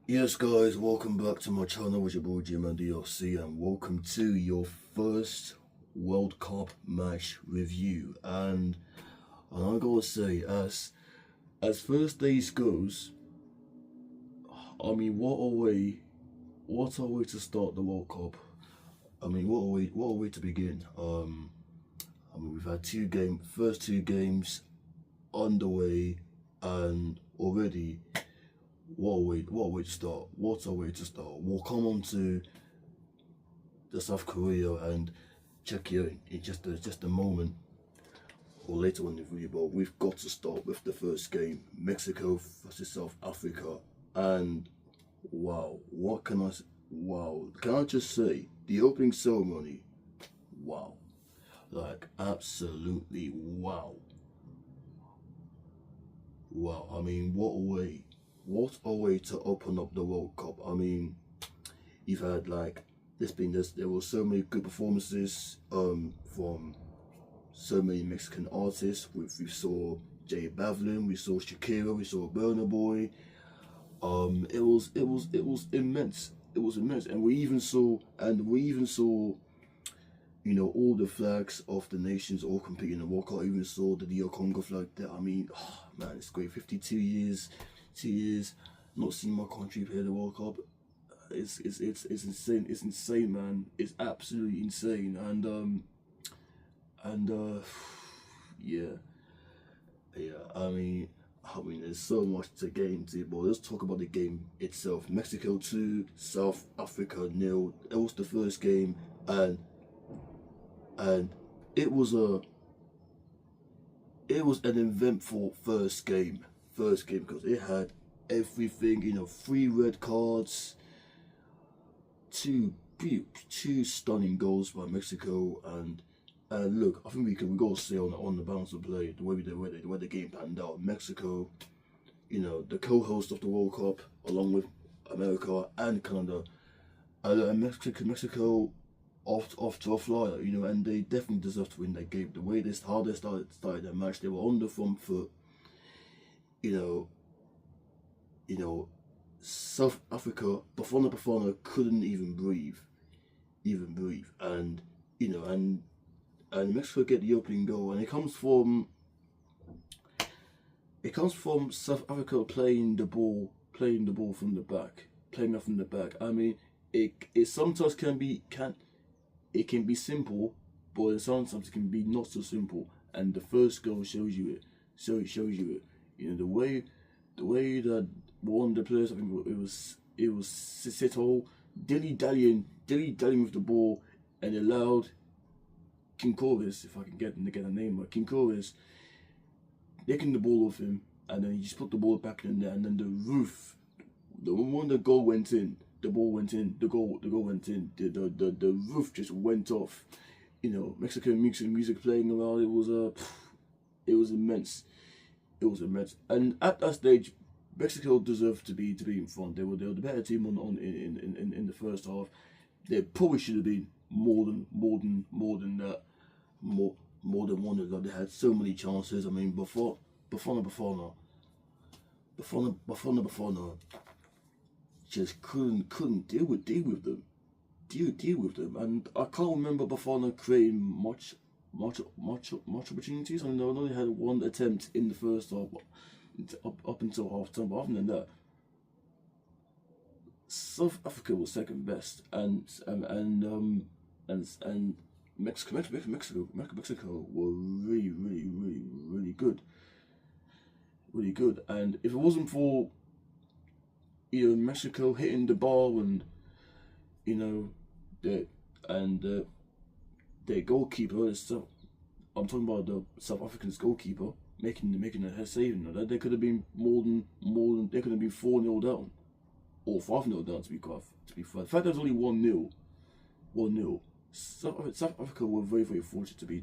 Yes, guys, welcome back to my channel with your boy Jim and DLC, and welcome to your first World Cup match review. And I gotta say, as first days goes, I mean, what a way to start the World Cup. I mean, what a way to begin. We've had first two games underway, and already what a way to start. What a way to start. We'll come on to the South Korea and Czechia in just a moment or later on in the video, but we've got to start with the first game, Mexico versus South Africa. And wow, what can I say? Wow, can I just say the opening ceremony? Wow, like absolutely wow, wow. I mean, what a way to open up the World Cup. I mean, you've had like there were so many good performances from so many Mexican artists. We saw J Bavlin, we saw Shakira, we saw Burna Boy. It was immense. It was immense, and we even saw all the flags of the nations all competing in the World Cup. I even saw the DR Congo flag there. I mean, oh, man, it's great. 52 years, 2 years, not seeing my country play the World Cup. It's insane. It's insane, man. It's absolutely insane. And yeah, yeah. I mean, there's so much to get into, but let's talk about the game itself. Mexico 2, South Africa 0. It was the first game, and it was a it was an eventful first game. First game because it had everything. Three red cards, two two stunning goals by Mexico, and look, I think we got to say on the balance of play, the way the game panned out. Mexico, the co-host of the World Cup, along with America and Canada, and Mexico off to a flyer, and they definitely deserve to win that game. The way how they started that match, they were on the front foot. You know, South Africa, Bafana couldn't even breathe, and Mexico get the opening goal, and it comes from South Africa playing the ball from the back, playing up from the back. I mean, it sometimes can be simple, but sometimes it can be not so simple. And the first goal shows you it. So it shows you it. The way that one of the players, I think it was Sito, dilly dallying with the ball, and allowed Kinkovis, if I can get a name, but Kinkovis taking the ball off him, and then he just put the ball back in there, and then when the goal went in, the ball went in, the goal went in, the roof just went off. Mexican music playing around. It was immense. It was immense, and at that stage, Mexico deserved to be in front. They were the better team in the first half. They probably should have been more than that, more than one of them. They had so many chances. I mean, Bafana just couldn't deal with them, and I can't remember Bafana creating much opportunities. I know they had one attempt in the first half, up until half time. But other than that, South Africa was second best, and Mexico were really good, really good. And if it wasn't for Mexico hitting the ball, and you know the and their goalkeeper, I'm talking about the South African's goalkeeper making a head save, that they could have been more than they could have been 4-0 down or 5-0 down, to be fair. The fact there's only 1-0. South Africa were very fortunate to be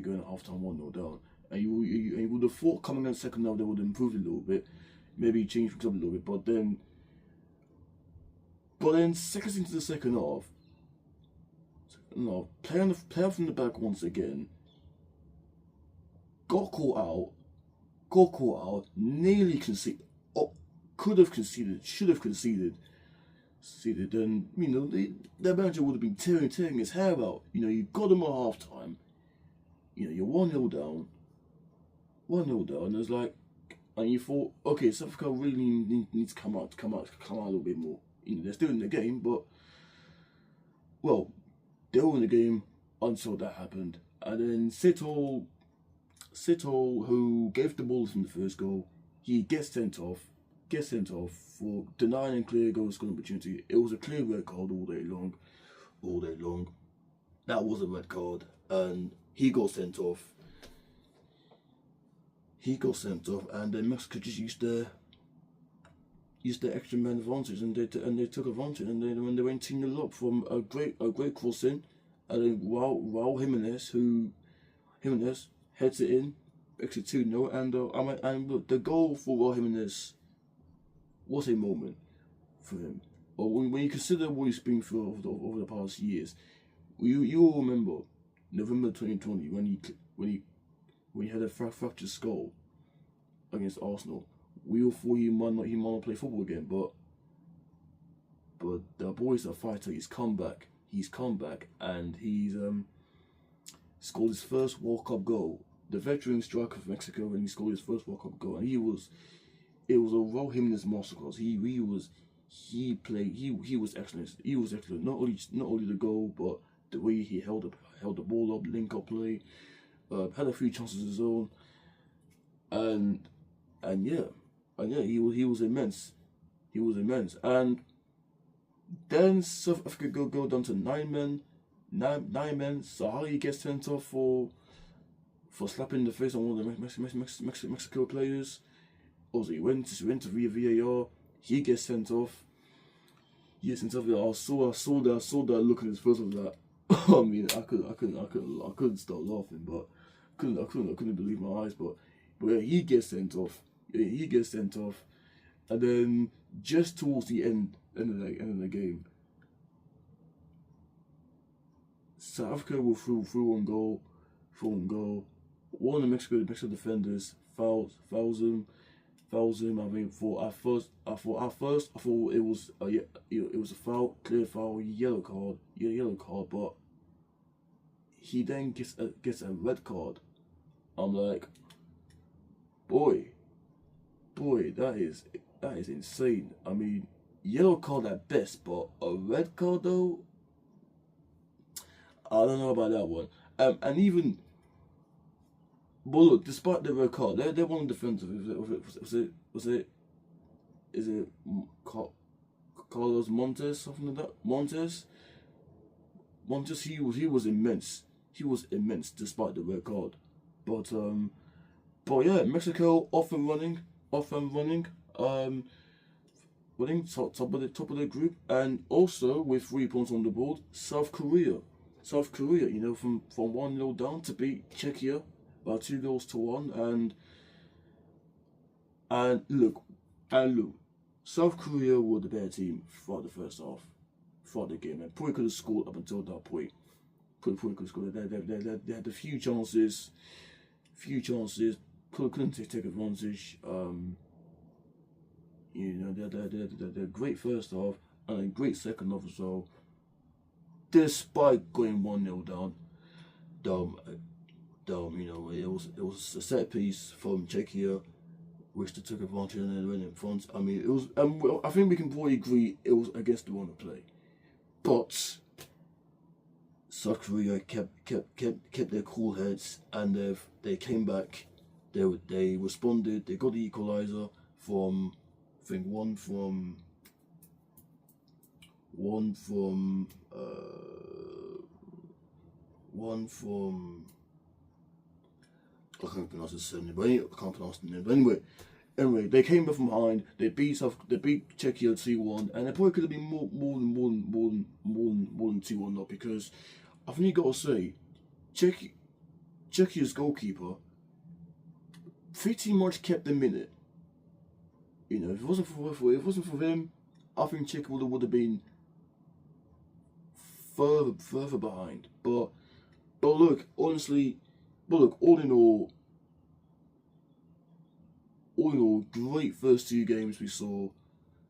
going at halftime 1-0 down, and you would have thought coming in second half they would have improved a little bit, maybe changed things up a little bit, but then seconds into the second half, no, play off from the back once again. Got caught out, nearly conceded. could have conceded, should have conceded, then their manager would have been tearing his hair out. You got them at half time. You're 1-0 down. 1-0 down. It's like, and you thought, okay, South Africa really needs to come out a little bit more. They're still in the game, but well, they were in the game until that happened. And then Sito, who gave the ball from the first goal, he gets sent off for denying a clear goal scoring opportunity. It was a clear red card all day long. That was a red card, and he got sent off. And then Mexico just used the extra man advantage, and they took advantage, and when they went 2-0 up from a great crossing, and then Raul Jimenez heads it in, makes it 2-0, and look, the goal for Raul Jimenez was a moment for him. But when you consider what he's been through over the past years, you all remember November 2020 when he had a fractured skull against Arsenal. We all thought he might not play football again, but the boy's a fighter. He's come back, and he's scored his first World Cup goal. The veteran striker of Mexico, and he scored his first World Cup goal, and it was a Raul Jimenez masterclass. He was excellent. He was excellent. Not only the goal, but the way he held the ball up, link up play, had a few chances of his own, and he was immense. And then South Africa go down to 9 men. Sahari gets sent off for slapping the face on one of the Mexico players. Also, he went to VAR. He gets sent off. I saw that look on his face of that. I mean, I couldn't stop laughing, but I couldn't believe my eyes. But yeah, he gets sent off. And then just towards the end of the game, South Africa will through on goal. One of the Mexico defenders fouls him. I mean, at first I thought it was a foul, clear foul, yellow card. But he then gets a red card. I'm like, boy, that is insane. I mean, yellow card at best, but a red card though, I don't know about that one. And even, but look, despite the red card, they won defensive. Is it Carlos Montes, something like that? Montes, he was immense. He was immense despite the red card. But yeah, Mexico off and running. Winning top of the group, and also with 3 points on the board, South Korea, from 1-0 down to beat Czechia by 2-1, and look, South Korea were the better team throughout the first half, throughout the game, and probably could have scored up until that point. Probably could have scored. They had a few chances, couldn't take advantage. They had a great first half and a great second half as well. Despite going 1-0 down, it was a set piece from Czechia, which they took advantage and then went in front. I mean, it was. I think we can probably agree it was against the run of play, but South Korea kept their cool heads, and they came back. They responded. They got the equaliser from, I think, one from I can't pronounce his surname, but I can't pronounce the name. But anyway, they came back from behind. They beat Czechia 2-1, and it probably could have been more than 2-1 not, because I think you got to say, Czechia's goalkeeper pretty much kept them in it. If it wasn't for him, I think Czechia would have been further behind. But look, honestly, all in all, all in all, great first 2 games we saw,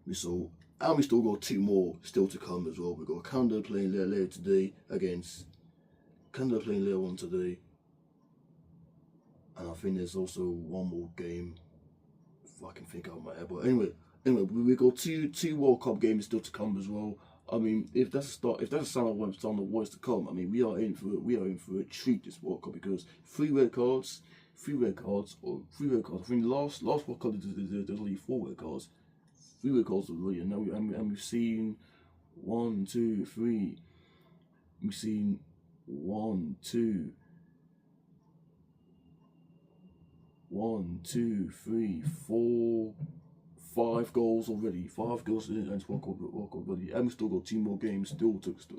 and we still got 2 more still to come as well. We got Canada playing later today against Canada playing later on today, and I think there's also 1 more game if I can think out of my head. But anyway, we got two World Cup games still to come as well. I mean, if that's a sign of what's to come, I mean, we are in for a treat this World Cup, because 3 red cards. I think the last World Cup there's only 4 red cards. 3 red cards already, and we've seen 1, 2, 3. We've seen 1, 2, 3, 4, 5 goals already. 5 goals in the World Cup already, and we still got 2 more games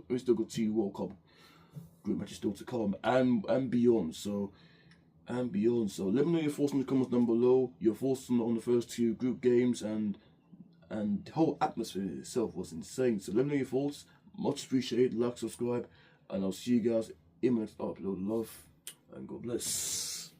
we still got 2 World Cup group matches still to come, and beyond. So let me know your thoughts in the comments down below. Your thoughts on the first 2 group games, and the whole atmosphere itself was insane. So let me know your thoughts. Much appreciated. Like, subscribe, and I'll see you guys in my next upload. Love and God bless.